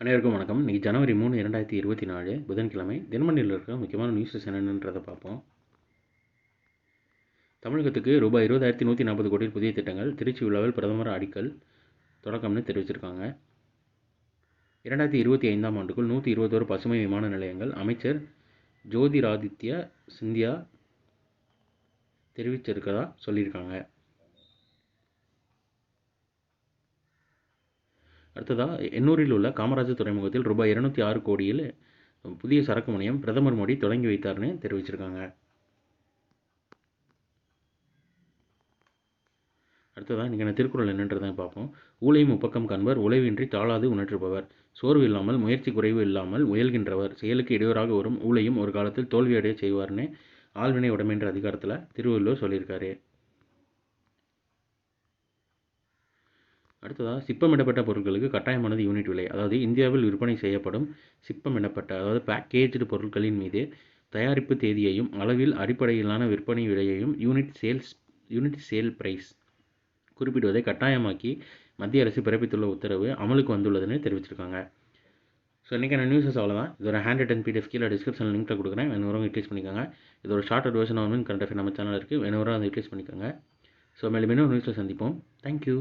அனைவருக்கும் வணக்கம். இன்றைக்கி ஜனவரி 3, 2024 புதன்கிழமை. தினமணியில் இருக்கிற முக்கியமான நியூஸஸ் என்னென்னன்றதை பார்ப்போம். தமிழகத்துக்கு ரூபாய் 20,140 கோடி புதிய திட்டங்கள். திருச்சி விழாவில் பிரதமர் அடிக்கல் தொடக்கம்னு தெரிவிச்சிருக்காங்க. 2025ஆம் ஆண்டுக்குள் 121 பசுமை விமான நிலையங்கள். அமைச்சர் ஜோதிராதித்ய சிந்தியா தெரிவிச்சிருக்கதா சொல்லியிருக்காங்க. அடுத்ததாக, எண்ணூரில் உள்ள காமராஜர் துறைமுகத்தில் ரூபாய் 206 கோடியில் புதிய சரக்கு முனையம் பிரதமர் மோடி தொடங்கி வைத்தார்னு தெரிவிச்சிருக்காங்க. அடுத்ததாக இன்றைக்கான திருக்குறள் என்னன்றதை பார்ப்போம். ஊழையும் முப்பக்கம் காண்பர், உழைவின்றி தாழாது உணற்றுபவர், சோர்வு இல்லாமல் முயற்சி குறைவு இல்லாமல் முயல்கின்றவர், செயலுக்கு இடையூறாக வரும் ஊழையும் ஒரு காலத்தில் தோல்வியடைய செய்வார்னு ஆள்வினை உடைமைன்ற அதிகாரத்தில் திருவள்ளுவர் சொல்லியிருக்காரு. அடுத்ததாக, சிப்பமிடப்பட்ட பொருட்களுக்கு கட்டாயமானது யூனிட் விலை. அதாவது இந்தியாவில் விற்பனை செய்யப்படும் சிப்பமிடப்பட்ட பேக்கேஜ்டு பொருட்களின் மீது தயாரிப்பு தேதியையும் அளவில் அடிப்படையிலான விற்பனை விலையையும் யூனிட் சேல் பிரைஸ் குறிப்பிடுவதை கட்டாயமாக்கி மத்திய அரசு பிறப்பித்துள்ள உத்தரவு அமலுக்கு வந்துள்ளதுன்னு தெரிவிச்சிருக்காங்க. ஸோ இன்றைக்கான நியூஸஸ் அவ்வளோதான். இதோட ஹேண்ட் ரிட்டன் பிடிஎஃப் கீழே டிஸ்கிரிப்ஷனில் லிங்க்கில் கொடுக்குறேன். வேணுவரவங்க யூட்டிலைஸ் பண்ணிக்கோங்க. இதோட ஷார்ட் வெர்ஷன் கரண்ட் அஃபேர் நம்ம சேனல் இருக்குது. வேணுவரவங்க அதை யூட்டிலைஸ் பண்ணிக்கோங்க. ஸோ மேலும் இன்னும் நியூஸில் சந்திப்போம். தேங்க்யூ.